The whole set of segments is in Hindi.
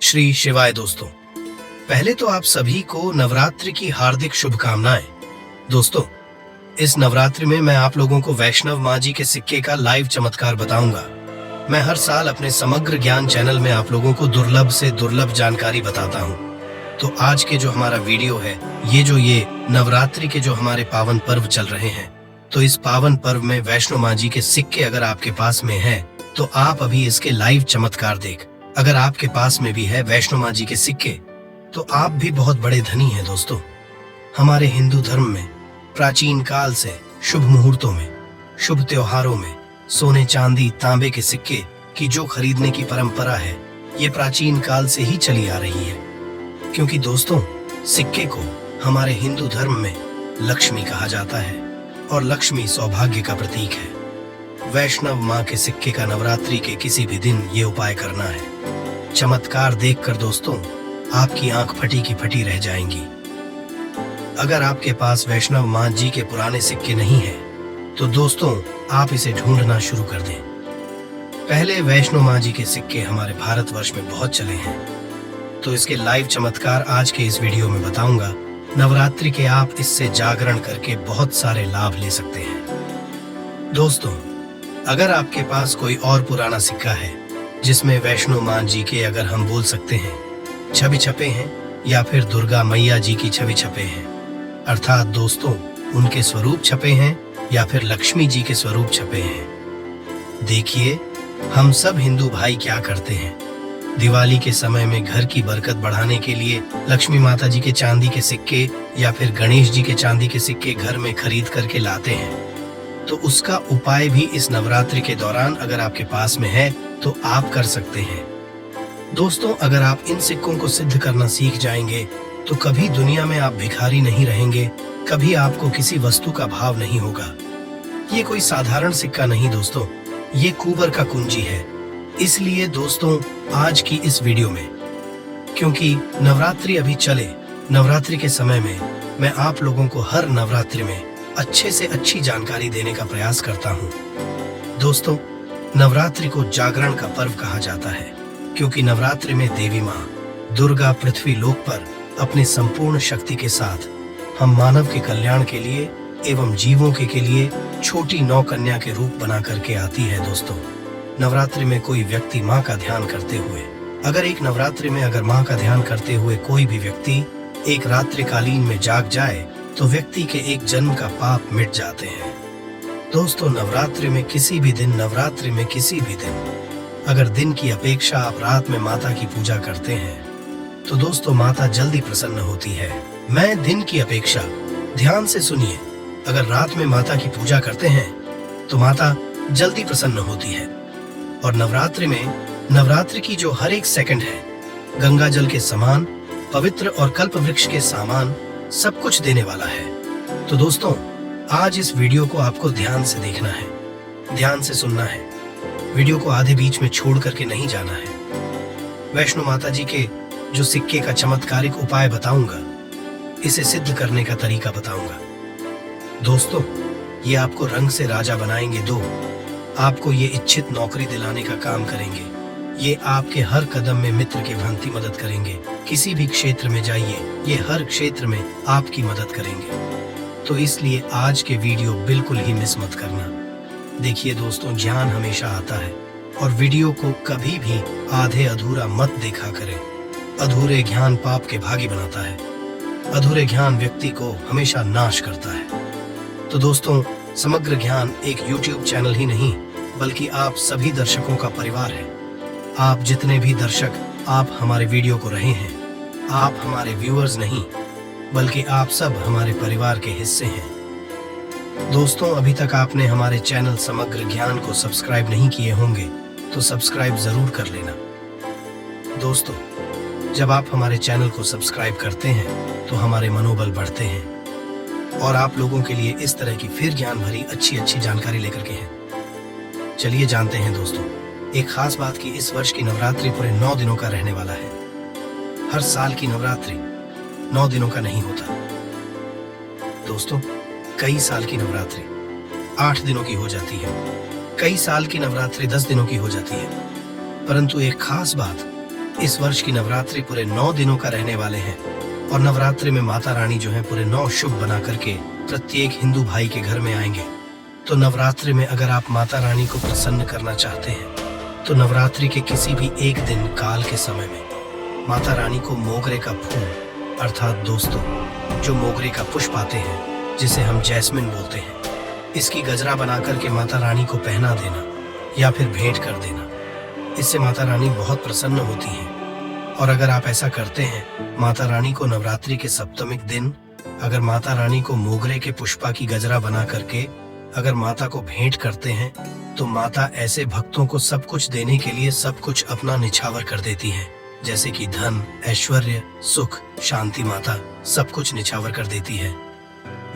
श्री शिवाय दोस्तों। पहले तो आप सभी को नवरात्रि की हार्दिक शुभकामनाएं। दोस्तों, इस नवरात्रि में मैं आप लोगों को वैष्णव माँ जी के सिक्के का लाइव चमत्कार बताऊंगा। मैं हर साल अपने समग्र ज्ञान चैनल में आप लोगों को दुर्लभ से दुर्लभ जानकारी बताता हूं। तो आज के जो हमारा वीडियो है, ये नवरात्रि के जो हमारे पावन पर्व चल रहे हैं, तो इस पावन पर्व में वैष्णव माँ जी के सिक्के अगर आपके पास में है तो आप अभी इसके लाइव चमत्कार देख। अगर आपके पास में भी है वैष्णो माँ जी के सिक्के तो आप भी बहुत बड़े धनी हैं। दोस्तों, हमारे हिंदू धर्म में प्राचीन काल से शुभ मुहूर्तों में, शुभ त्योहारों में सोने चांदी तांबे के सिक्के की जो खरीदने की परंपरा है, ये प्राचीन काल से ही चली आ रही है। क्योंकि दोस्तों, सिक्के को हमारे हिंदू धर्म में लक्ष्मी कहा जाता है और लक्ष्मी सौभाग्य का प्रतीक है। वैष्णव माँ के सिक्के का नवरात्रि के किसी भी दिन ये उपाय करना है। चमत्कार देखकर दोस्तों आपकी आंख फटी की फटी रह जाएंगी। अगर आपके पास वैष्णव माँ जी के पुराने सिक्के नहीं है तो दोस्तों आप इसे ढूंढना शुरू कर दें। पहले वैष्णव माँ जी के सिक्के हमारे भारतवर्ष में बहुत चले हैं, तो इसके लाइव चमत्कार आज के इस वीडियो में बताऊंगा। नवरात्रि के आप इससे जागरण करके बहुत सारे लाभ ले सकते हैं। दोस्तों, अगर आपके पास कोई और पुराना सिक्का है जिसमें वैष्णो माँ जी के, अगर हम बोल सकते हैं, छवि छपे हैं या फिर दुर्गा मैया जी की छवि छपे हैं, अर्थात दोस्तों उनके स्वरूप छपे हैं या फिर लक्ष्मी जी के स्वरूप छपे हैं। देखिए, हम सब हिंदू भाई क्या करते हैं, दिवाली के समय में घर की बरकत बढ़ाने के लिए लक्ष्मी माता जी के चांदी के सिक्के या फिर गणेश जी के चांदी के सिक्के घर में खरीद करके लाते हैं। तो उसका उपाय भी इस नवरात्रि के दौरान अगर आपके पास में है तो आप कर सकते हैं। दोस्तों, अगर आप इन सिक्कों को सिद्ध करना सीख जाएंगे तो कभी दुनिया में आप भिखारी नहीं रहेंगे, कभी आपको किसी वस्तु का भाव नहीं होगा। ये कोई साधारण सिक्का नहीं दोस्तों, ये कुबर का कुंजी है। इसलिए दोस्तों आज की इस वीडियो में, क्योंकि नवरात्रि अभी चले, नवरात्रि के समय में मैं आप लोगों को हर नवरात्रि में अच्छे से अच्छी जानकारी देने का प्रयास करता हूँ। दोस्तों, नवरात्रि को जागरण का पर्व कहा जाता है, क्योंकि नवरात्रि में देवी माँ दुर्गा पृथ्वी लोक पर अपनी संपूर्ण शक्ति के साथ हम मानव के कल्याण के लिए एवं जीवों के लिए छोटी नौ कन्या के रूप बना करके आती है। दोस्तों, नवरात्रि में कोई व्यक्ति माँ का ध्यान करते हुए, अगर एक नवरात्रि में अगर माँ का ध्यान करते हुए कोई भी व्यक्ति एक रात्रि कालीन में जाग जाए तो व्यक्ति के एक जन्म का पाप मिट जाते हैं। दोस्तों, नवरात्रि में किसी भी दिन अगर दिन की अपेक्षा आप रात में माता की पूजा करते हैं तो दोस्तों माता जल्दी प्रसन्न होती है। मैं दिन की अपेक्षा, ध्यान से सुनिए, अगर रात में माता की पूजा करते हैं तो माता जल्दी प्रसन्न होती है। और नवरात्रि की जो हर एक सेकंड है गंगा जल के समान पवित्र और कल्प वृक्ष के समान सब कुछ देने वाला है। तो दोस्तों, आज इस वीडियो को आपको ध्यान से देखना है, ध्यान से सुनना है, वीडियो को आधे बीच में छोड़ करके नहीं जाना है। वैष्णो माता जी के जो सिक्के का चमत्कारिक उपाय बताऊंगा, इसे सिद्ध करने का तरीका बताऊंगा। दोस्तों, ये आपको रंग से राजा बनाएंगे, आपको ये इच्छित नौकरी दिलाने का काम करेंगे, ये आपके हर कदम में मित्र की भांति मदद करेंगे। किसी भी क्षेत्र में जाइए, ये हर क्षेत्र में आपकी मदद करेंगे। तो इसलिए आज के वीडियो बिल्कुल ही मिस मत करना। देखिए दोस्तों, ज्ञान हमेशा आता है और वीडियो को कभी भी आधे अधूरा मत देखा करें। अधूरे ज्ञान पाप के भागी बनाता है, अधूरे ज्ञान व्यक्ति को हमेशा नाश करता है। तो दोस्तों, समग्र ज्ञान एक YouTube चैनल ही नहीं बल्कि आप सभी दर्शकों का परिवार है। आप जितने भी दर्शक आप हमारे वीडियो को रहे हैं, आप हमारे व्यूअर्स नहीं बल्कि आप सब हमारे परिवार के हिस्से हैं। दोस्तों, अभी तक आपने हमारे चैनल समग्र ज्ञान को सब्सक्राइब नहीं किए होंगे तो सब्सक्राइब जरूर कर लेना। दोस्तों, जब आप हमारे चैनल को सब्सक्राइब करते हैं तो हमारे मनोबल बढ़ते हैं और आप लोगों के लिए इस तरह की फिर ज्ञान भरी अच्छी जानकारी लेकर के हैं। चलिए जानते हैं दोस्तों, एक खास बात की इस वर्ष की नवरात्रि पूरे 9 दिनों का रहने वाला है। हर साल की नवरात्रि 9 दिनों का नहीं होता दोस्तों। कई साल की नवरात्रि 8 दिनों की हो जाती है, कई साल की नवरात्रि 10 दिनों की हो जाती है। परंतु एक खास बात इस वर्ष की नवरात्रि पूरे 9 दिनों का रहने वाले हैं और नवरात्रि में माता रानी जो है पूरे 9 शुभ बना करके प्रत्येक हिंदू भाई के घर में आएंगे। तो नवरात्रि में अगर आप माता रानी को प्रसन्न करना चाहते हैं तो नवरात्रि के किसी भी एक दिन काल के समय में माता रानी को मोगरे का फूल अर्थात दोस्तों जो मोगरे का पुष्प आते हैं जिसे हम जैस्मिन बोलते हैं, इसकी गजरा बना करके माता रानी को पहना देना या फिर भेंट कर देना। इससे माता रानी बहुत प्रसन्न होती हैं। और अगर आप ऐसा करते हैं, माता रानी को नवरात्रि के सप्तमिक दिन अगर माता रानी को मोगरे के पुष्पा की गजरा बना करके अगर माता को भेंट करते हैं तो माता ऐसे भक्तों को सब कुछ देने के लिए सब कुछ अपना निछावर कर देती हैं, जैसे कि धन, ऐश्वर्य, सुख, शांति। माता सब कुछ निछावर कर देती है।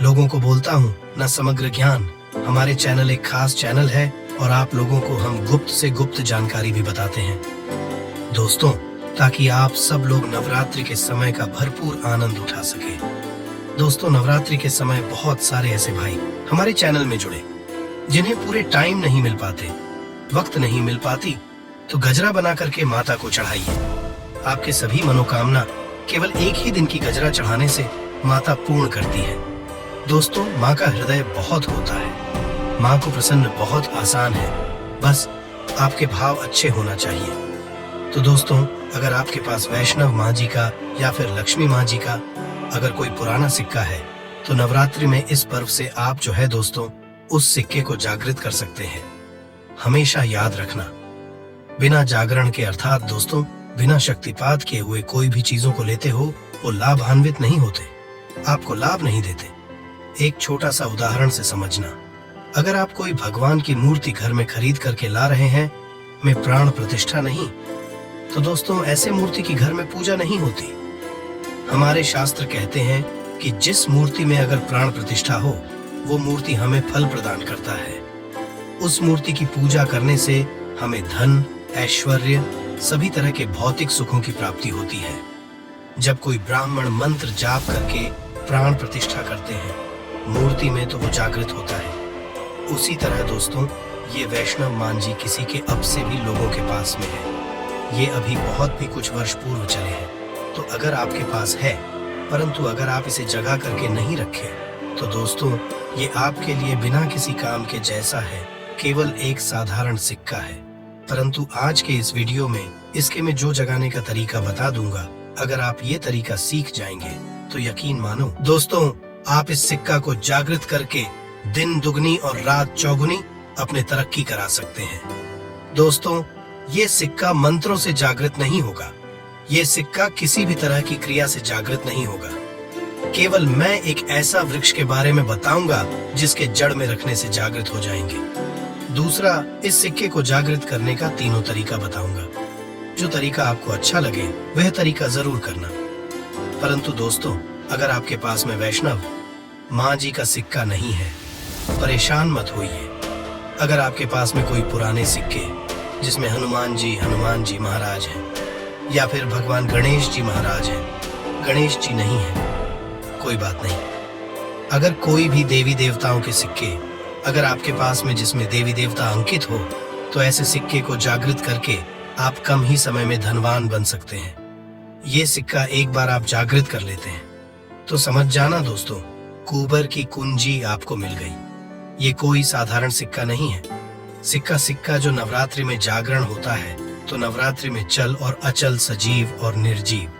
लोगों को बोलता हूँ न समग्र ज्ञान, हमारे चैनल एक खास चैनल है और आप लोगों को हम गुप्त से गुप्त जानकारी भी बताते हैं दोस्तों, ताकि आप सब लोग नवरात्रि के समय का भरपूर आनंद उठा सके। दोस्तों, नवरात्रि के समय बहुत सारे ऐसे भाई हमारे चैनल में जुड़े जिन्हें पूरे टाइम नहीं मिल पाते, वक्त नहीं मिल पाती, तो गजरा बना करके माता को चढ़ाइए। आपके सभी मनोकामना केवल एक ही दिन की गजरा चढ़ाने से माता पूर्ण करती है। दोस्तों, माँ का हृदय बहुत होता है, माँ को प्रसन्न बहुत आसान है, बस आपके भाव अच्छे होना चाहिए। तो दोस्तों, अगर आपके पास वैष्णव माँ जी का या फिर लक्ष्मी माँ जी का अगर कोई पुराना सिक्का है तो नवरात्रि में इस पर्व से आप जो है दोस्तों उस सिक्के को जागृत कर सकते हैं। हमेशा याद रखना, बिना जागरण के अर्थात दोस्तों बिना शक्तिपात किए हुए कोई भी चीजों को लेते हो वो लाभान्वित नहीं होते, आपको लाभ नहीं देते। एक छोटा सा उदाहरण से समझना, अगर आप कोई भगवान की मूर्ति घर में खरीद करके ला रहे हैं में प्राण प्रतिष्ठा नहीं, तो दोस्तों ऐसे मूर्ति की घर में पूजा नहीं होती। हमारे शास्त्र कहते हैं कि जिस मूर्ति में अगर प्राण प्रतिष्ठा हो वो मूर्ति हमें फल प्रदान करता है। उस मूर्ति की पूजा करने से हमें धन, ऐश्वर्य, सभी तरह के भौतिक सुखों की प्राप्ति होती है। जब कोई ब्राह्मण मंत्र जाप करके प्राण प्रतिष्ठा करते हैं मूर्ति में तो वो जागृत होता है। उसी तरह दोस्तों ये वैष्णव मान जी किसी के अब से भी लोगों के पास में है। ये अभी बहुत भी कुछ वर्ष पूर्व चले हैं, तो अगर आपके पास है परंतु अगर आप इसे जगा करके नहीं रखे तो दोस्तों ये आपके लिए बिना किसी काम के जैसा है, केवल एक साधारण सिक्का है। परंतु आज के इस वीडियो में इसके मैं जो जगाने का तरीका बता दूंगा, अगर आप ये तरीका सीख जाएंगे तो यकीन मानो दोस्तों आप इस सिक्का को जागृत करके दिन दुगनी और रात चौगुनी अपने तरक्की करा सकते हैं। दोस्तों, ये सिक्का मंत्रों से जागृत नहीं होगा, ये सिक्का किसी भी तरह की क्रिया से जागृत नहीं होगा। केवल मैं एक ऐसा वृक्ष के बारे में बताऊंगा जिसके जड़ में रखने से जागृत हो जाएंगे। दूसरा, इस सिक्के को जागृत करने का तीनों तरीका बताऊंगा। जो तरीका आपको अच्छा लगे वह तरीका जरूर करना। परंतु दोस्तों, अगर आपके पास में वैष्णव माँ जी का सिक्का नहीं है, परेशान मत होइए। अगर आपके पास में कोई पुराने सिक्के जिसमें हनुमान जी महाराज हैं या फिर भगवान गणेश जी महाराज हैं, गणेश जी नहीं है, कोई बात नहीं। अगर कोई भी देवी देवताओं के सिक्के अगर आपके पास में जिसमें देवी देवता अंकित हो तो ऐसे सिक्के को जागृत करके आप कम ही समय में धनवान बन सकते हैं। ये सिक्का एक बार आप जागृत कर लेते हैं तो समझ जाना दोस्तों, कुबर की कुंजी आपको मिल गई। ये कोई साधारण सिक्का नहीं है। सिक्का जो नवरात्रि में जागरण होता है तो नवरात्रि में चल और अचल, सजीव और निर्जीव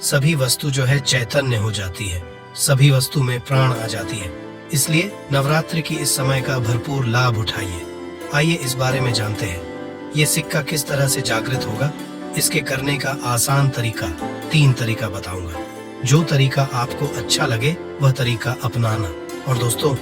सभी वस्तु जो है चैतन्य हो जाती है, सभी वस्तु में प्राण आ जाती है। इसलिए नवरात्रि की इस समय का भरपूर लाभ उठाइए। आइए इस बारे में जानते हैं, ये सिक्का किस तरह से जागृत होगा। इसके करने का आसान तरीका 3 तरीका बताऊंगा। जो तरीका आपको अच्छा लगे वह तरीका अपनाना। और दोस्तों,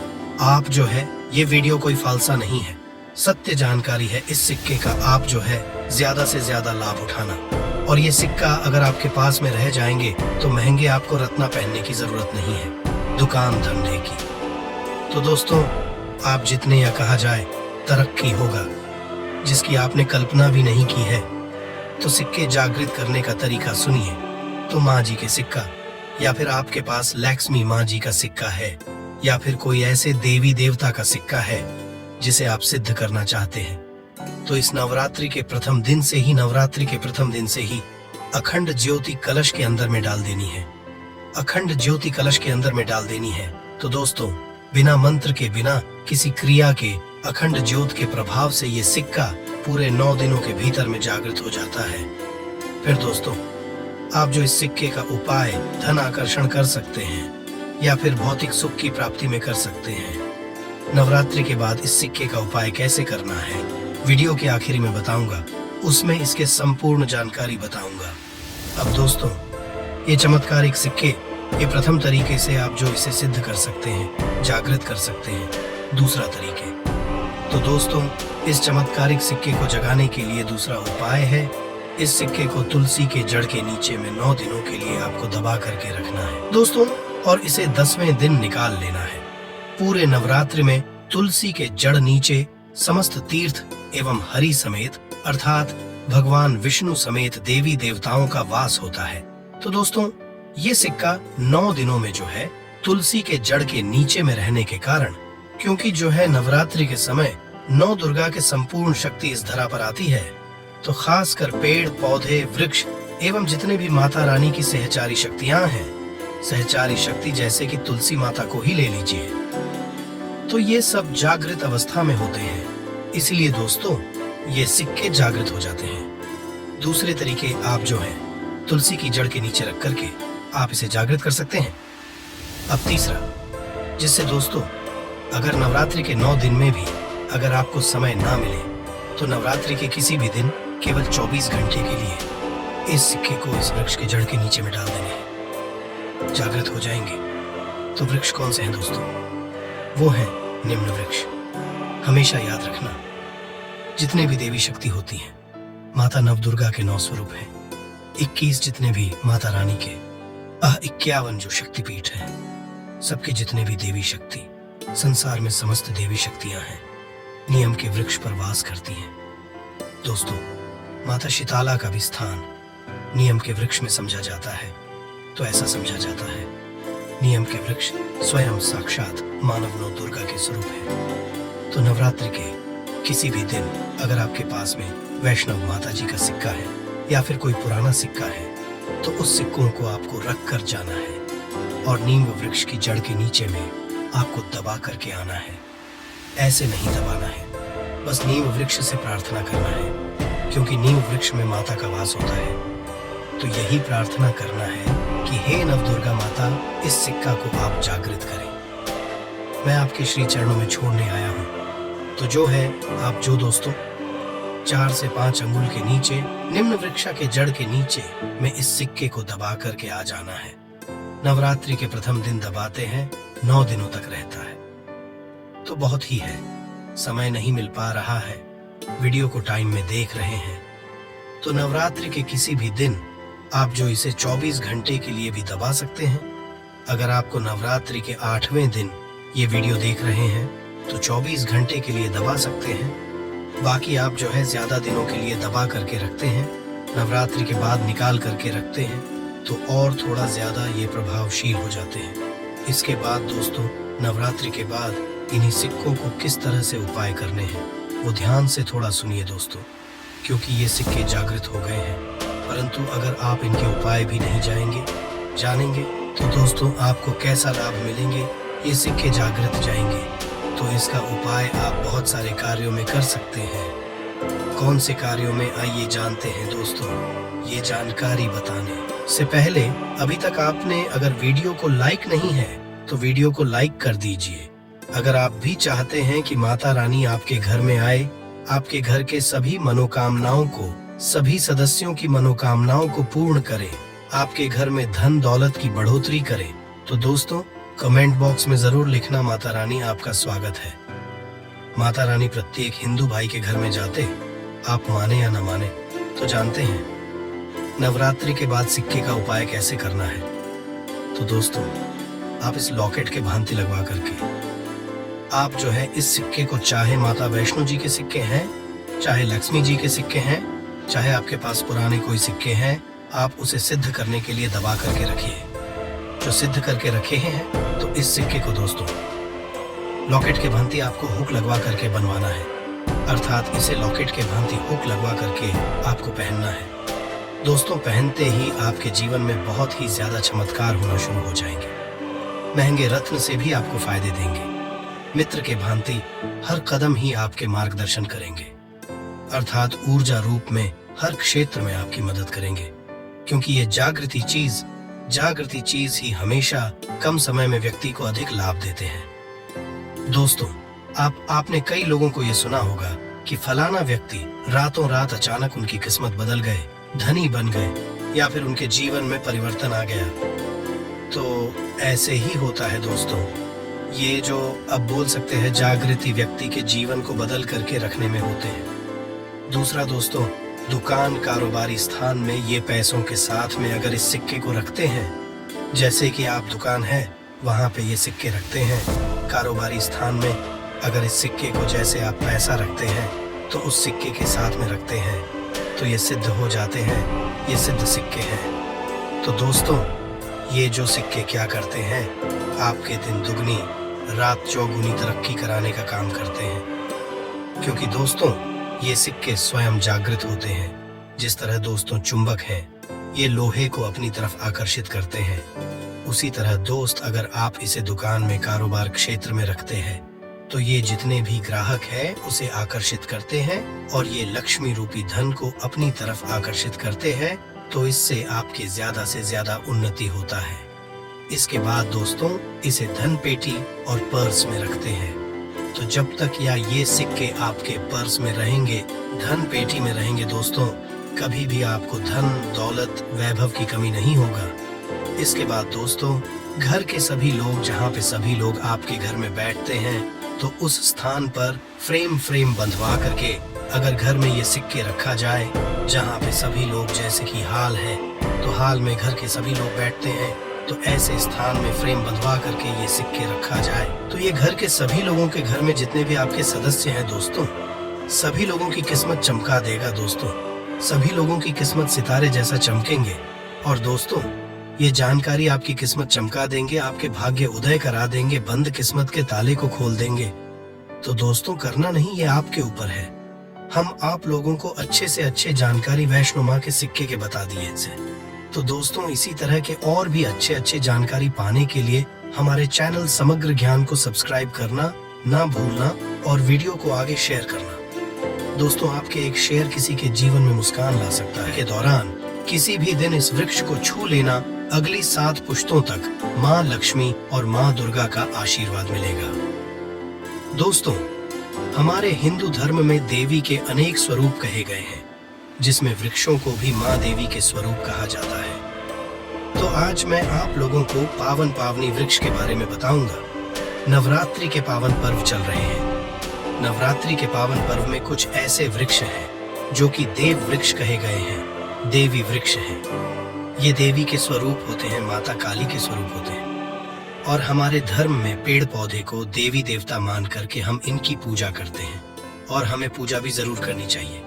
आप जो है ये वीडियो कोई फालसा नहीं है, सत्य जानकारी है। इस सिक्के का आप जो है ज्यादा से ज्यादा लाभ उठाना। और ये सिक्का अगर आपके पास में रह जाएंगे तो महंगे आपको रत्ना पहनने की जरूरत नहीं है, दुकान धंधे की। तो दोस्तों, आप जितने या कहा जाए तरक्की होगा जिसकी आपने कल्पना भी नहीं की है। तो सिक्के जागृत करने का तरीका सुनिए। तो माँ जी के सिक्का या फिर आपके पास लक्ष्मी माँ जी का सिक्का है या फिर कोई ऐसे देवी देवता का सिक्का है जिसे आप सिद्ध करना चाहते हैं, तो इस नवरात्रि के प्रथम दिन से ही अखंड ज्योति कलश के अंदर में डाल देनी है। अखंड ज्योति कलश के अंदर में डाल देनी है। तो दोस्तों, बिना मंत्र के, बिना किसी क्रिया के, अखंड ज्योत के प्रभाव से ये सिक्का पूरे 9 दिनों के भीतर में जागृत हो जाता है। फिर दोस्तों, आप जो इस सिक्के का उपाय धन आकर्षण कर सकते हैं या फिर भौतिक सुख की प्राप्ति में कर सकते हैं। नवरात्रि के बाद इस सिक्के का उपाय कैसे करना है, वीडियो के आखिर में बताऊंगा। उसमें इसके संपूर्ण जानकारी बताऊंगा। अब दोस्तों, ये चमत्कारिक सिक्के, ये प्रथम तरीके से आप जो इसे सिद्ध कर सकते हैं, जागृत कर सकते हैं। दूसरा तरीके, तो दोस्तों, इस चमत्कारिक सिक्के को जगाने के लिए दूसरा उपाय है, इस सिक्के को तुलसी के जड़ के नीचे में 9 दिनों के लिए आपको दबा करके रखना है दोस्तों, और इसे 10वें दिन निकाल लेना है। पूरे नवरात्रि में तुलसी के जड़ नीचे समस्त तीर्थ एवं हरि समेत, अर्थात भगवान विष्णु समेत देवी देवताओं का वास होता है। तो दोस्तों, ये सिक्का 9 दिनों में जो है तुलसी के जड़ के नीचे में रहने के कारण, क्योंकि जो है नवरात्रि के समय 9 दुर्गा के संपूर्ण शक्ति इस धरा पर आती है, तो खासकर पेड़ पौधे वृक्ष एवं जितने भी माता रानी की सहचारी शक्तियां हैं, सहचारी शक्ति जैसे कि तुलसी माता को ही ले लीजिए, तो ये सब जागृत अवस्था में होते हैं। इसलिए दोस्तों, ये सिक्के जागृत हो जाते हैं। दूसरे तरीके आप जो है तुलसी की जड़ के नीचे रख करके आप इसे जागृत कर सकते हैं। अब तीसरा, जिससे दोस्तों, अगर नवरात्रि के 9 दिन में भी अगर आपको समय ना मिले, तो नवरात्रि के किसी भी दिन केवल 24 घंटे के लिए इस सिक्के को इस वृक्ष के जड़ के नीचे में डाल देने हैं, जागृत हो जाएंगे। तो वृक्ष कौन से हैं दोस्तों? वो है निम्न वृक्ष। हमेशा याद रखना, जितने भी देवी शक्ति होती हैं, माता नवदुर्गा के 9 स्वरूप हैं। 21 जितने भी माता रानी के 51 जो शक्तिपीठ हैं, सबके जितने भी देवी शक्ति, संसार में समस्त देवी शक्तियां हैं, नियम के वृक्ष पर वास करती हैं। दोस्तों, माता शीतला का भी स्थान नियम के वृक्ष में समझा जाता है। तो ऐसा समझा जाता है, नियम के वृक्ष स्वयं साक्षात मानव नवदुर्गा के स्वरूप है। तो नवरात्रि के किसी भी दिन अगर आपके पास में वैष्णव माता जी का सिक्का है या फिर कोई पुराना सिक्का है, तो उस सिक्कों को आपको रख कर जाना है और नीम वृक्ष की जड़ के नीचे में आपको दबा करके आना है। ऐसे नहीं दबाना है, बस नीम वृक्ष से प्रार्थना करना है, क्योंकि नीम वृक्ष में माता का वास होता है। तो यही प्रार्थना करना है कि हे नवदुर्गा माता, इस सिक्का को आप जागृत करें। मैं आपके श्री चरणों में छोड़ने आया हूँ। तो जो है आप जो दोस्तों 4 से 5 अंगुल के नीचे निम्न वृक्षा के जड़ के नीचे में इस सिक्के को दबा करके आ जाना है। नवरात्रि के प्रथम दिन दबाते हैं, 9 दिनों तक रहता है। तो बहुत ही है, समय नहीं मिल पा रहा है, वीडियो को टाइम में देख रहे हैं, तो नवरात्रि के किसी भी दिन आप जो इसे 24 घंटे के लिए भी दबा सकते हैं। अगर आपको नवरात्रि के 8वें दिन ये वीडियो देख रहे हैं, तो 24 घंटे के लिए दबा सकते हैं। बाकी आप जो है ज्यादा दिनों के लिए दबा करके रखते हैं, नवरात्रि के बाद निकाल करके रखते हैं, तो और थोड़ा ज्यादा ये प्रभावशील हो जाते हैं। इसके बाद दोस्तों, नवरात्रि के बाद इन्हीं सिक्कों को किस तरह से उपाय करने हैं, वो ध्यान से थोड़ा सुनिए दोस्तों, क्योंकि ये सिक्के जागृत हो गए हैं। परंतु अगर आप इनके उपाय भी नहीं जानेंगे, तो दोस्तों आपको कैसा लाभ मिलेंगे? ये सिक्के जागृत जाएंगे, तो इसका उपाय आप बहुत सारे कार्यों में कर सकते हैं। कौन से कार्यों में, आइए जानते हैं दोस्तों। ये जानकारी बताने से पहले अभी तक आपने अगर वीडियो को लाइक नहीं है, तो वीडियो को लाइक कर दीजिए। अगर आप भी चाहते हैं कि माता रानी आपके घर में आए, आपके घर के सभी मनोकामनाओं को, सभी सदस्यों की मनोकामनाओं को पूर्ण करे, आपके घर में धन दौलत की बढ़ोतरी करे, तो दोस्तों कमेंट बॉक्स में जरूर लिखना, माता रानी आपका स्वागत है। माता रानी प्रत्येक हिंदू भाई के घर में जाते, आप माने या न माने, तो जानते हैं नवरात्रि के बाद सिक्के का उपाय कैसे करना है। तो दोस्तों, आप इस लॉकेट के भांति लगवा करके आप जो है इस सिक्के को, चाहे माता वैष्णो जी के सिक्के हैं, चाहे लक्ष्मी जी के सिक्के हैं, चाहे आपके पास पुराने कोई सिक्के हैं, आप उसे सिद्ध करने के लिए दबा करके रखिए। जो सिद्ध करके रखे हैं, तो इस सिक्के को दोस्तों लॉकेट के भांति आपको हुक लगवा करके बनवाना है, अर्थात इसे लॉकेट के भांति हुक लगवा करके आपको पहनना है। दोस्तों, पहनते ही आपके जीवन में बहुत ही ज्यादा चमत्कार होना शुरू हो जाएंगे। महंगे रत्न से भी आपको फायदे देंगे। मित्र के भांति हर कदम ही आपके मार्गदर्शन करेंगे, अर्थात ऊर्जा रूप में हर क्षेत्र में आपकी मदद करेंगे, क्योंकि ये जागृति चीज ही हमेशा कम समय में व्यक्ति को अधिक लाभ देते हैं। दोस्तों, आपने कई लोगों को ये सुना होगा कि फलाना व्यक्ति रातों रात अचानक उनकी किस्मत बदल गए, धनी बन गए, या फिर उनके जीवन में परिवर्तन आ गया। तो ऐसे ही होता है दोस्तों। ये जो अब बोल सकते हैं जागृति व्यक्ति के जीवन को बदल करके रखने में होते हैं। दूसरा दोस्तों, दुकान कारोबारी स्थान में ये पैसों के साथ में अगर इस सिक्के को रखते हैं, जैसे कि आप दुकान है वहां पे ये सिक्के रखते हैं, कारोबारी स्थान में अगर इस सिक्के को जैसे आप पैसा रखते हैं तो उस सिक्के के साथ में रखते हैं, तो ये सिद्ध हो जाते हैं, ये सिद्ध सिक्के हैं। तो दोस्तों, ये जो सिक्के क्या करते हैं, आपके दिन दुगनी रात चौगुनी तरक्की कराने का काम करते हैं। क्योंकि दोस्तों, ये सिक्के स्वयं जागृत होते हैं। जिस तरह दोस्तों चुंबक हैं, ये लोहे को अपनी तरफ आकर्षित करते हैं, उसी तरह दोस्त अगर आप इसे दुकान में कारोबार क्षेत्र में रखते हैं तो ये जितने भी ग्राहक हैं उसे आकर्षित करते हैं और ये लक्ष्मी रूपी धन को अपनी तरफ आकर्षित करते हैं। तो इससे आपके ज्यादा से ज्यादा उन्नति होता है। इसके बाद दोस्तों, इसे धन पेटी और पर्स में रखते हैं। तो जब तक ये सिक्के आपके पर्स में रहेंगे, धन पेटी में रहेंगे दोस्तों, कभी भी आपको धन दौलत वैभव की कमी नहीं होगा। इसके बाद दोस्तों, घर के सभी लोग, जहाँ पे सभी लोग आपके घर में बैठते हैं, तो उस स्थान पर फ्रेम बंधवा करके अगर घर में ये सिक्के रखा जाए, जहाँ पे सभी लोग, जैसे कि हाल है तो हाल में घर के सभी लोग बैठते हैं, तो ऐसे स्थान में फ्रेम बंधवा करके ये सिक्के रखा जाए, तो ये घर के सभी लोगों के घर में जितने भी आपके सदस्य हैं दोस्तों, सभी लोगों की किस्मत चमका देगा दोस्तों। सभी लोगों की किस्मत सितारे जैसा चमकेंगे। और दोस्तों, ये जानकारी आपकी किस्मत चमका देंगे, आपके भाग्य उदय करा देंगे, बंद किस्मत के ताले को खोल देंगे। तो दोस्तों, करना नहीं, ये आपके ऊपर है। हम आप लोगों को अच्छे से अच्छे जानकारी वैष्णो माँ के सिक्के के बता दिए इनसे। तो दोस्तों, इसी तरह के और भी अच्छे जानकारी पाने के लिए हमारे चैनल समग्र ज्ञान को सब्सक्राइब करना ना भूलना और वीडियो को आगे शेयर करना। दोस्तों, आपके एक शेयर किसी के जीवन में मुस्कान ला सकता है। के दौरान किसी भी दिन इस वृक्ष को छू लेना, अगली 7 पुश्तों तक माँ लक्ष्मी और माँ दुर्गा का आशीर्वाद मिलेगा। दोस्तों, हमारे हिंदू धर्म में देवी के अनेक स्वरूप कहे गए हैं, जिसमें वृक्षों को भी माँ देवी के स्वरूप कहा जाता है। तो आज मैं आप लोगों को पावन पावनी वृक्ष के बारे में बताऊंगा। नवरात्रि के पावन पर्व चल रहे हैं। नवरात्रि के पावन पर्व में कुछ ऐसे वृक्ष हैं जो कि देव वृक्ष कहे गए हैं, देवी वृक्ष हैं। ये देवी के स्वरूप होते हैं, माता काली के स्वरूप होते हैं। और हमारे धर्म में पेड़ पौधे को देवी देवता मान करके हम इनकी पूजा करते हैं, और हमें पूजा भी जरूर करनी चाहिए।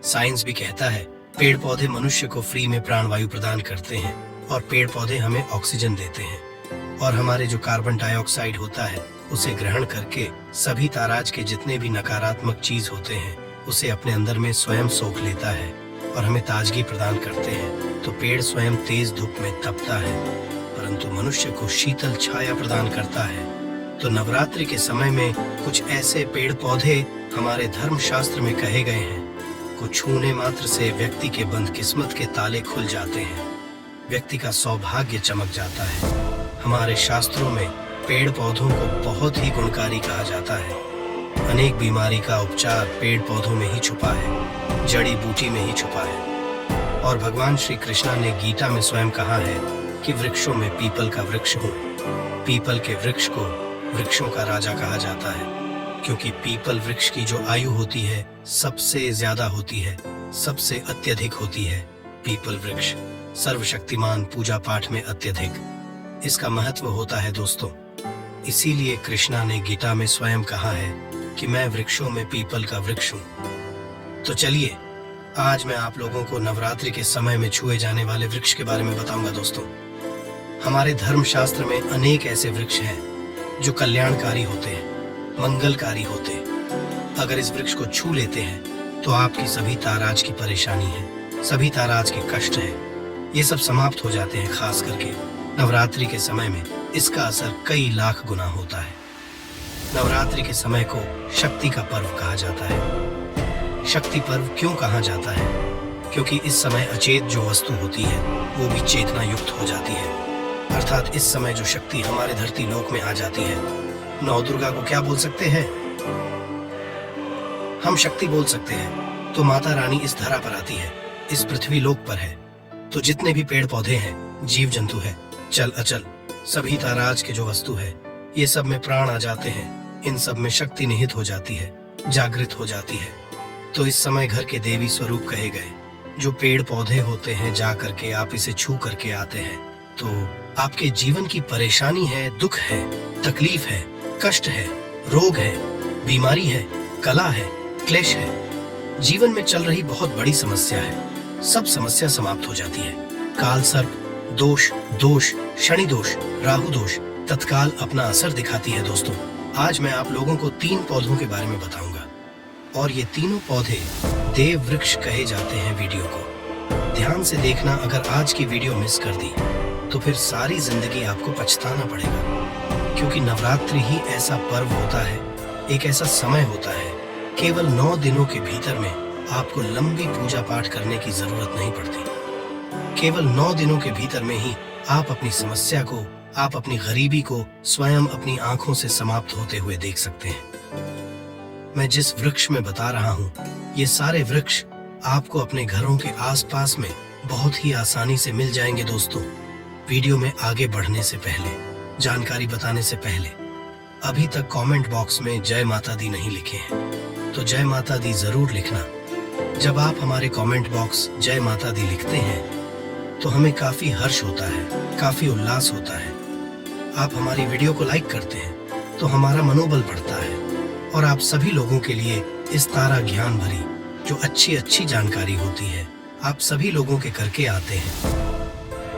साइंस भी कहता है पेड़ पौधे मनुष्य को फ्री में प्राणवायु प्रदान करते हैं, और पेड़ पौधे हमें ऑक्सीजन देते हैं, और हमारे जो कार्बन डाइऑक्साइड होता है उसे ग्रहण करके सभी ताराज के जितने भी नकारात्मक चीज होते हैं उसे अपने अंदर में स्वयं सोख लेता है और हमें ताजगी प्रदान करते हैं। तो पेड़ स्वयं तेज धूप में तपता है, परंतु मनुष्य को शीतल छाया प्रदान करता है। तो नवरात्रि के समय में कुछ ऐसे पेड़ पौधे हमारे धर्म शास्त्र में कहे गए हैं, को छूने मात्र से व्यक्ति के बंद किस्मत के ताले खुल जाते हैं, व्यक्ति का सौभाग्य चमक जाता है। हमारे शास्त्रों में पेड़ पौधों को बहुत ही गुणकारी कहा जाता है। अनेक बीमारी का उपचार पेड़ पौधों में ही छुपा है, जड़ी बूटी में ही छुपा है। और भगवान श्री कृष्णा ने गीता में स्वयं कहा है कि वृक्षों में पीपल का वृक्ष हूँ। पीपल के वृक्ष को वृक्षों का राजा कहा जाता है, क्योंकि पीपल वृक्ष की जो आयु होती है सबसे ज्यादा होती है, सबसे अत्यधिक होती है। पीपल वृक्ष सर्वशक्तिमान, पूजा पाठ में अत्यधिक इसका महत्व होता है दोस्तों। इसीलिए कृष्णा ने गीता में स्वयं कहा है कि मैं वृक्षों में पीपल का वृक्ष हूँ। तो चलिए, आज मैं आप लोगों को नवरात्रि के समय में छुए जाने वाले वृक्ष के बारे में बताऊंगा दोस्तों। हमारे धर्म शास्त्र में अनेक ऐसे वृक्ष हैं जो कल्याणकारी होते हैं, मंगलकारी होते हैं। अगर इस वृक्ष को छू लेते हैं तो आपकी सभी ताराज की परेशानी है, सभी ताराज के कष्ट है, ये सब समाप्त हो जाते हैं। खास करके नवरात्रि के समय में इसका असर कई लाख गुना होता है। नवरात्रि के समय को शक्ति का पर्व कहा जाता है। शक्ति पर्व क्यों कहा जाता है? क्योंकि इस समय अचेत जो वस्तु होती है वो भी चेतना युक्त हो जाती है। अर्थात इस समय जो शक्ति हमारे धरती लोक में आ जाती है। नौ दुर्गा को क्या बोल सकते हैं? हम शक्ति बोल सकते हैं। तो माता रानी इस धरा पर आती है, इस पृथ्वी लोक पर है। तो जितने भी पेड़ पौधे हैं, जीव जंतु है, चल अचल, सभी ताराज के जो वस्तु है, ये सब में प्राण आ जाते हैं। इन सब में शक्ति निहित हो जाती है, जागृत हो जाती है। तो इस समय घर के देवी स्वरूप कहे गए जो पेड़ पौधे होते हैं, जा करके आप इसे छू करके आते हैं तो आपके जीवन की परेशानी है, दुख है, तकलीफ है, कष्ट है, रोग है, बीमारी है, कला है, क्लेश है, जीवन में चल रही बहुत बड़ी समस्या है, सब समस्या समाप्त हो जाती है। काल सर्प दोष, शनि दोष, राहु दोष तत्काल अपना असर दिखाती है। दोस्तों, आज मैं आप लोगों को 3 पौधों के बारे में बताऊंगा और ये तीनों पौधे देव वृक्ष कहे जाते हैं। वीडियो को ध्यान से देखना। अगर आज की वीडियो मिस कर दी तो फिर सारी जिंदगी आपको पछताना पड़ेगा, क्योंकि नवरात्रि ही ऐसा पर्व होता है, एक ऐसा समय होता है, केवल 9 दिनों के भीतर में आपको लंबी पूजा पाठ करने की जरूरत नहीं पड़ती। केवल 9 दिनों के भीतर में ही आप अपनी समस्या को, आप अपनी गरीबी को स्वयं अपनी आंखों से समाप्त होते हुए देख सकते हैं। मैं जिस वृक्ष में बता रहा हूँ, ये सारे वृक्ष आपको अपने घरों के आसपास में बहुत ही आसानी से मिल जाएंगे। दोस्तों, वीडियो में आगे बढ़ने से पहले, जानकारी बताने से पहले, अभी तक कमेंट बॉक्स में जय माता दी नहीं लिखे हैं तो जय माता दी जरूर लिखना। जब आप हमारे कमेंट बॉक्स जय माता दी लिखते हैं तो हमें काफी हर्ष होता है, काफी उल्लास होता है। आप हमारी वीडियो को लाइक करते हैं तो हमारा मनोबल बढ़ता है और आप सभी लोगों के लिए इस तारा ज्ञान भरी जो अच्छी अच्छी जानकारी होती है, आप सभी लोगों के करके आते हैं।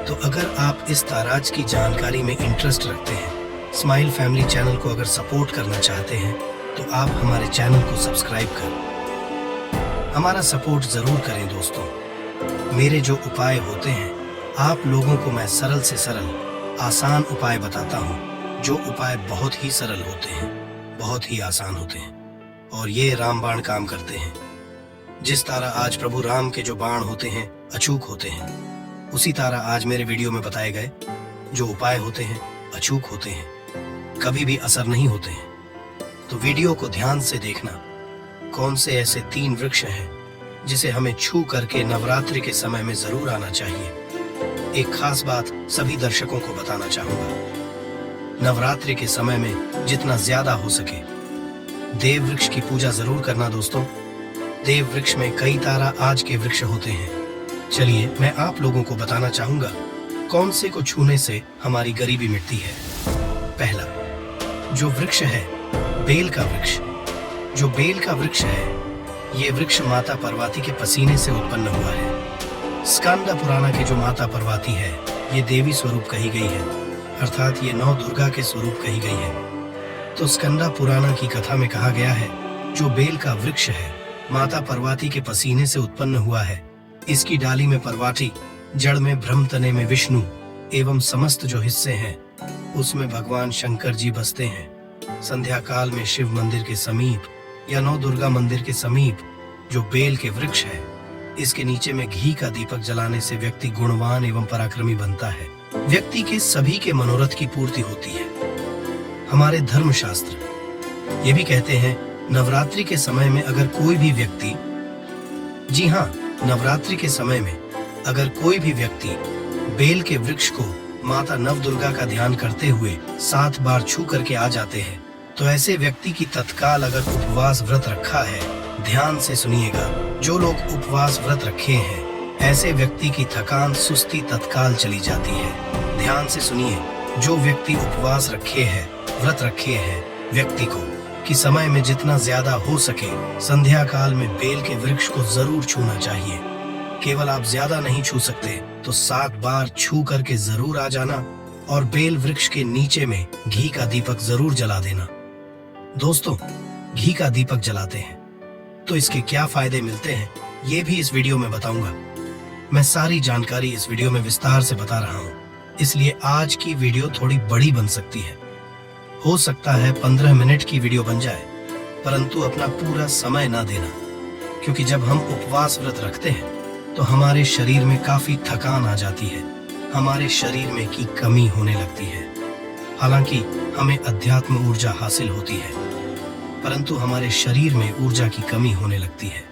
तो अगर आप इस ताराज की जानकारी में इंटरेस्ट रखते हैं, स्माइल फैमिली चैनल को अगर सपोर्ट करना चाहते हैं, तो आप हमारे चैनल को सब्सक्राइब कर हमारा सपोर्ट जरूर करें। दोस्तों, मेरे जो उपाय होते हैं, आप लोगों को मैं सरल से सरल, आसान उपाय बताता हूँ, जो उपाय बहुत ही सरल होते हैं, बहुत ही आसान होते हैं और ये रामबाण काम करते हैं। जिस तरह आज प्रभु राम के जो बाण होते हैं अचूक होते हैं, उसी तरह आज मेरे वीडियो में बताए गए जो उपाय होते हैं अचूक होते हैं, कभी भी असर नहीं होते हैं। तो वीडियो को ध्यान से देखना। कौन से ऐसे 3 वृक्ष हैं जिसे हमें छू करके नवरात्रि के समय में जरूर आना चाहिए। एक खास बात सभी दर्शकों को बताना चाहूंगा, नवरात्रि के समय में जितना ज्यादा हो सके देव वृक्ष की पूजा जरूर करना। दोस्तों, देव वृक्ष में कई तारा आज के वृक्ष होते हैं। चलिए मैं आप लोगों को बताना चाहूंगा कौन से को छूने से हमारी गरीबी मिटती है। पहला जो वृक्ष है, बेल का वृक्ष। जो बेल का वृक्ष है, ये वृक्ष माता पार्वती के पसीने से उत्पन्न हुआ है। स्कंद पुराण के जो माता पार्वती है, ये देवी स्वरूप कही गई है, अर्थात ये 9 दुर्गा के स्वरूप कही गई है। तो स्कंद पुराण की कथा में कहा गया है, जो बेल का वृक्ष है, माता पार्वती के पसीने से उत्पन्न हुआ है। इसकी डाली में पार्वती, जड़ में ब्रह्म, तने में विष्णु एवं समस्त जो हिस्से हैं उसमें भगवान शंकर जी बसते हैं। संध्या काल में शिव मंदिर के समीप या 9 दुर्गा मंदिर के समीप जो बेल के वृक्ष है, इसके नीचे में घी का दीपक जलाने से व्यक्ति गुणवान एवं पराक्रमी बनता है। व्यक्ति के सभी के मनोरथ की पूर्ति होती है। हमारे धर्मशास्त्र ये भी कहते हैं, नवरात्रि के समय में अगर कोई भी व्यक्ति, जी हाँ, नवरात्रि के समय में अगर कोई भी व्यक्ति बेल के वृक्ष को माता नव दुर्गा का ध्यान करते हुए 7 बार छू करके आ जाते हैं, तो ऐसे व्यक्ति की तत्काल, अगर उपवास व्रत रखा है, ध्यान से सुनिएगा, जो लोग उपवास व्रत रखे हैं, ऐसे व्यक्ति की थकान, सुस्ती तत्काल चली जाती है। ध्यान से सुनिए, जो व्यक्ति उपवास रखे हैं, व्रत रखे हैं, व्यक्ति को कि समय में जितना ज्यादा हो सके संध्या काल में बेल के वृक्ष को जरूर छूना चाहिए। केवल आप ज्यादा नहीं छू सकते तो 7 बार छू करके जरूर आ जाना और बेल वृक्ष के नीचे में घी का दीपक जरूर जला देना। दोस्तों, घी का दीपक जलाते हैं तो इसके क्या फायदे मिलते हैं, ये भी इस वीडियो में बताऊंगा। मैं सारी जानकारी इस वीडियो में विस्तार से बता रहा हूँ, इसलिए आज की वीडियो थोड़ी बड़ी बन सकती है। हो सकता है 15 मिनट की वीडियो बन जाए, परंतु अपना पूरा समय ना देना, क्योंकि जब हम उपवास व्रत रखते हैं तो हमारे शरीर में काफी थकान आ जाती है, हमारे शरीर में की कमी होने लगती है। हालांकि हमें अध्यात्म ऊर्जा हासिल होती है, परंतु हमारे शरीर में ऊर्जा की कमी होने लगती है।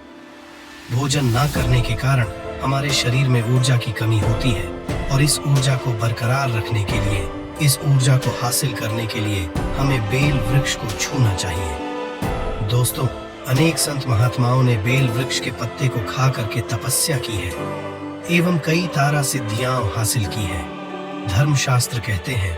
भोजन ना करने के कारण हमारे शरीर में ऊर्जा की कमी होती है, और इस ऊर्जा को बरकरार रखने के लिए, इस ऊर्जा को हासिल करने के लिए हमें बेल वृक्ष को छूना चाहिए। दोस्तों, अनेक संत महात्माओं ने बेल वृक्ष के पत्ते को खा करके तपस्या की है एवं कई तारा सिद्धियां हासिल की है। धर्मशास्त्र कहते हैं,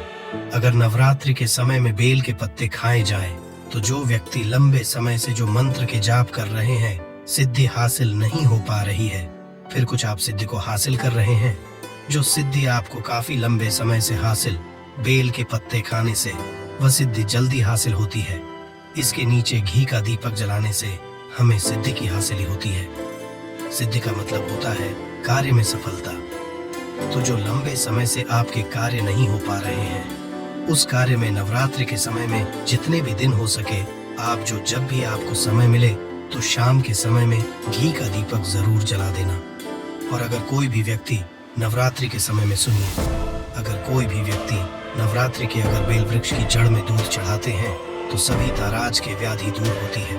अगर नवरात्रि के समय में बेल के पत्ते खाए जाए तो जो व्यक्ति लंबे समय से जो मंत्र के जाप कर रहे हैं, सिद्धि हासिल नहीं हो पा रही है, फिर कुछ आप सिद्धि को हासिल कर रहे हैं, जो सिद्धि आपको काफी लंबे समय से हासिल बेल के पत्ते खाने से वह सिद्धि जल्दी हासिल होती है। इसके नीचे घी का दीपक जलाने से हमें सिद्धि की हासिल होती है। सिद्धि का मतलब होता है कार्य में सफलता। तो जो लंबे समय से आपके कार्य नहीं हो पा रहे हैं, उस कार्य में नवरात्रि के समय में जितने भी दिन हो सके, आप जब भी आपको समय मिले तो शाम के समय में घी का दीपक जरूर जला देना। और अगर कोई भी व्यक्ति नवरात्रि के समय में, सुनिए, अगर कोई भी व्यक्ति नवरात्रि के अगर बेल वृक्ष की जड़ में दूध चढ़ाते हैं तो सभी ताराज के व्याधि दूर होती है।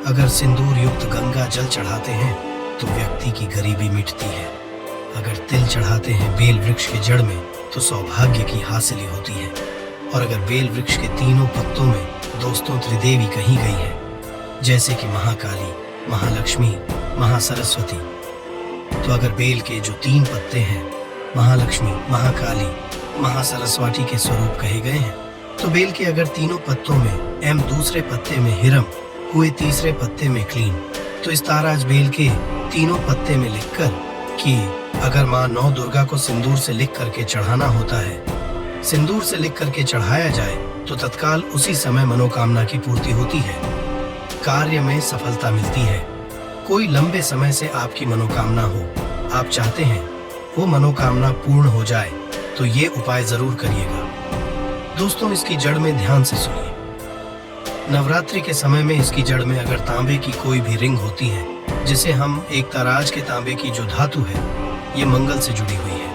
अगर सिंदूर युक्त गंगा जल चढ़ाते हैं तो व्यक्ति की गरीबी मिटती है। अगर तिल चढ़ाते हैं बेल वृक्ष के जड़ में तो सौभाग्य की हासिल होती है। और अगर बेल वृक्ष के तीनों पत्तों में दोस्तों त्रिदेवी कही गई है, जैसे कि महाकाली, महालक्ष्मी, महासरस्वती, तो अगर बेल के जो 3 पत्ते हैं महालक्ष्मी, महाकाली, महासरस्वती के स्वरूप कहे गए हैं, तो बेल के अगर तीनों पत्तों में एम, दूसरे पत्ते में हिरम हुए, तीसरे पत्ते में क्लीन, तो इस ताराज बेल के तीनों पत्ते में लिखकर कि अगर माँ नौ दुर्गा को सिंदूर से लिख करके चढ़ाना होता है, सिंदूर से लिख करके चढ़ाया जाए तो तत्काल उसी समय मनोकामना की पूर्ति होती है, कार्य में सफलता मिलती है। कोई लंबे समय से आपकी मनोकामना हो, आप चाहते हैं वो मनोकामना पूर्ण हो जाए, तो ये उपाय जरूर करिएगा। दोस्तों, इसकी जड़ में ध्यान से सुनिए। नवरात्रि के समय में इसकी जड़ में अगर तांबे की कोई भी रिंग होती है, जिसे हम एक तराज के तांबे की जो धातु है, ये मंगल से जुड़ी हुई है,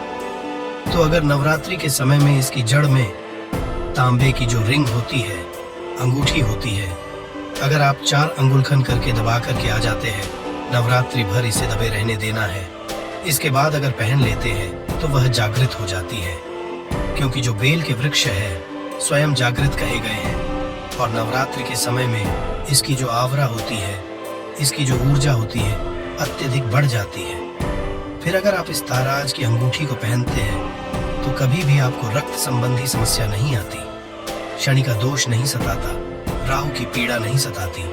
तो अगर नवरात्रि के समय में इसकी जड़ में तांबे की जो रिंग होती है, अंगूठी होती है, अगर आप 4 अंगुलखन करके दबा करके आ जाते हैं, नवरात्रि भर इसे दबे रहने देना है। इसके बाद अगर पहन लेते हैं तो वह जागृत हो जाती है, क्योंकि जो बेल के वृक्ष है स्वयं जागृत कहे गए हैं। और नवरात्रि के समय में इसकी जो आवरा होती है, इसकी जो ऊर्जा होती है, अत्यधिक बढ़ जाती है। फिर अगर आप इस ताराज की अंगूठी को पहनते हैं तो कभी भी आपको रक्त संबंधी समस्या नहीं आती, शनि का दोष नहीं सताता, राहु की पीड़ा नहीं सताती,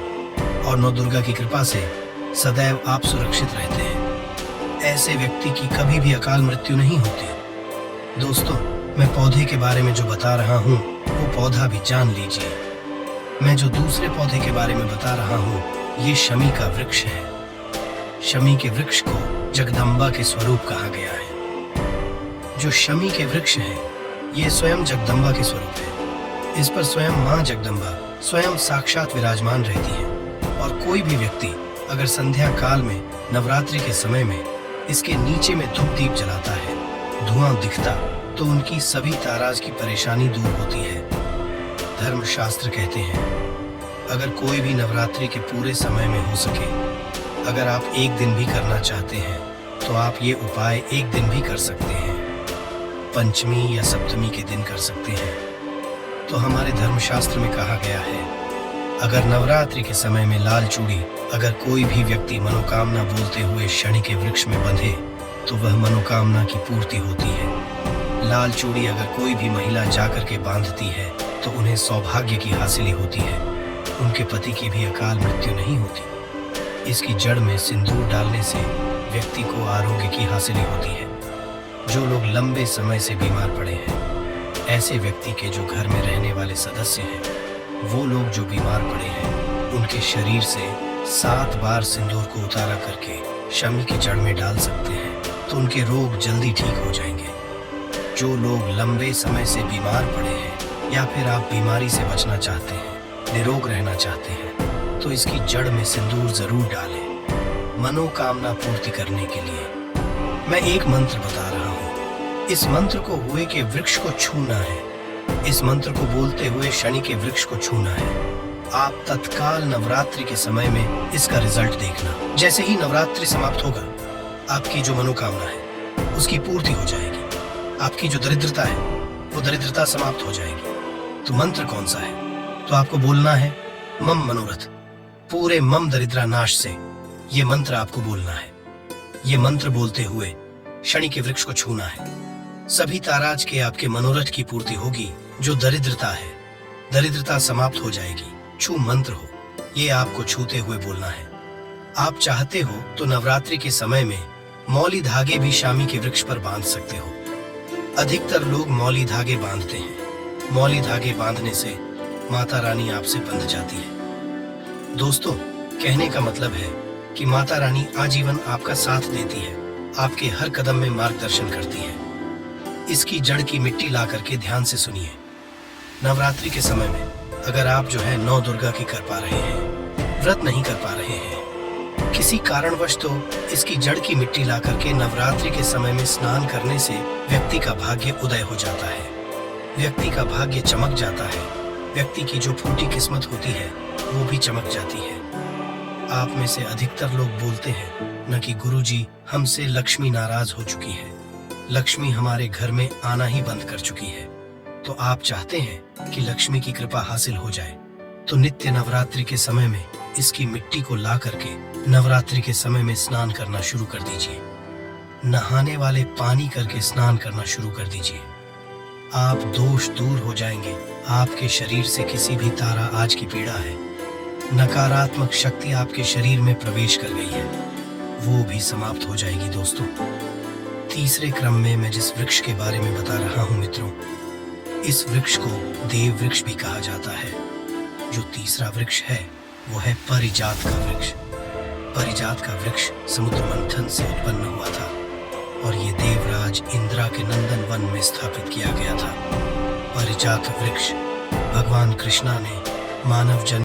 और नौ दुर्गा की कृपा से सदैव आप सुरक्षित रहते हैं। ऐसे व्यक्ति की कभी भी अकाल मृत्यु नहीं होती। दोस्तों, मैं पौधे के बारे में जो बता रहा हूँ वो पौधा भी जान लीजिए। मैं जो दूसरे पौधे के बारे में बता रहा हूँ ये शमी का वृक्ष है। शमी के वृक्ष को जगदम्बा के स्वरूप कहा गया है। जो शमी के वृक्ष है ये स्वयं जगदम्बा के स्वरूप है। इस पर स्वयं माँ जगदम्बा स्वयं साक्षात विराजमान रहती है। और कोई भी व्यक्ति अगर संध्या काल में नवरात्रि के समय में इसके नीचे में धूप दीप जलाता है, धुआं दिखता, तो उनकी सभी ताराज की परेशानी दूर होती है। धर्मशास्त्र कहते हैं, अगर कोई भी नवरात्रि के पूरे समय में हो सके, अगर आप एक दिन भी करना चाहते हैं तो आप ये उपाय एक दिन भी कर सकते हैं, पंचमी या सप्तमी के दिन कर सकते हैं। तो हमारे धर्मशास्त्र में कहा गया है, अगर नवरात्रि के समय में लाल चूड़ी अगर कोई भी व्यक्ति मनोकामना बोलते हुए शनि के वृक्ष में बंधे तो वह मनोकामना की पूर्ति होती है। लाल चूड़ी अगर कोई भी महिला जाकर के बांधती है तो उन्हें सौभाग्य की हासिल होती है, उनके पति की भी अकाल मृत्यु नहीं होती। इसकी जड़ में सिंदूर डालने से व्यक्ति को आरोग्य की हासिल होती है। जो लोग लंबे समय से बीमार पड़े हैं, ऐसे व्यक्ति के जो घर में रहने वाले सदस्य हैं, वो लोग जो बीमार पड़े हैं, उनके शरीर से 7 बार सिंदूर को उतारा करके शमी की जड़ में डाल सकते हैं। तो उनके रोग जल्दी ठीक हो जाएंगे। जो लोग लंबे समय से बीमार पड़े हैं या फिर आप बीमारी से बचना चाहते हैं, निरोग रहना चाहते हैं, तो इसकी जड़ में सिंदूर जरूर डालें। मनोकामना पूर्ति करने के लिए मैं एक मंत्र बता रहा हूँ। इस मंत्र को हुए के वृक्ष को छूना है। इस मंत्र को बोलते हुए शनि के वृक्ष को छूना है। आप तत्काल नवरात्रि के समय में इसका रिजल्ट देखना। जैसे ही नवरात्रि समाप्त होगा, आपकी जो मनोकामना है उसकी पूर्ति हो जाएगी। आपकी जो दरिद्रता है वो दरिद्रता समाप्त हो जाएगी। तो मंत्र कौन सा है? तो आपको बोलना है मम मनोरथ, पूरे मम दरिद्रा नाश से ये मंत्र आपको बोलना है। ये मंत्र बोलते हुए शनि के वृक्ष को छूना है। सभी ताराज के आपके मनोरथ की पूर्ति होगी। जो दरिद्रता है, दरिद्रता समाप्त हो जाएगी। छू मंत्र हो, ये आपको छूते हुए बोलना है। आप चाहते हो तो नवरात्रि के समय में मौली धागे भी शामी के वृक्ष पर बांध सकते हो। अधिकतर लोग मौली धागे बांधते हैं। मौली धागे बांधने से माता रानी आपसे बंध जाती है। दोस्तों, कहने का मतलब है कि माता रानी आजीवन आपका साथ देती है, आपके हर कदम में मार्गदर्शन करती है। इसकी जड़ की मिट्टी ला करके ध्यान से सुनिए। नवरात्रि के समय में अगर आप जो है 9 दुर्गा की कर पा रहे हैं, व्रत नहीं कर पा रहे हैं, किसी कारणवश, तो इसकी जड़ की मिट्टी ला करके नवरात्रि के समय में स्नान करने से व्यक्ति का भाग्य उदय हो जाता है। व्यक्ति का भाग्य चमक जाता है। व्यक्ति की जो फूटी किस्मत होती है वो भी चमक जाती है। आप में से अधिकतर लोग बोलते हैं न कि गुरुजी, हमसे लक्ष्मी नाराज हो चुकी है, लक्ष्मी हमारे घर में आना ही बंद कर चुकी है। तो आप चाहते हैं कि लक्ष्मी की कृपा हासिल हो जाए, तो नित्य नवरात्रि के समय में इसकी मिट्टी को ला करके नवरात्रि के समय में स्नान करना शुरू कर दीजिए। नहाने वाले पानी करके स्नान करना शुरू कर दीजिए। आप दोष दूर हो जाएंगे। आपके शरीर से किसी भी तारा आज की पीड़ा है, नकारात्मक शक्ति आपके शरीर में प्रवेश कर गई है, वो भी समाप्त हो जाएगी। दोस्तों, तीसरे क्रम में मैं जिस वृक्ष के बारे में बता रहा हूँ मित्रों, इस वृक्ष को देव वृक्ष भी कहा जाता है। जो तीसरा वृक्ष है वो है पारिजात का वृक्ष। पारिजात का वृक्ष समुद्र मंथन से उत्पन्न हुआ था और ये देवराज इंद्रा के नंदन वन में स्थापित किया गया था। पारिजात वृक्ष भगवान कृष्णा ने मानव जन्म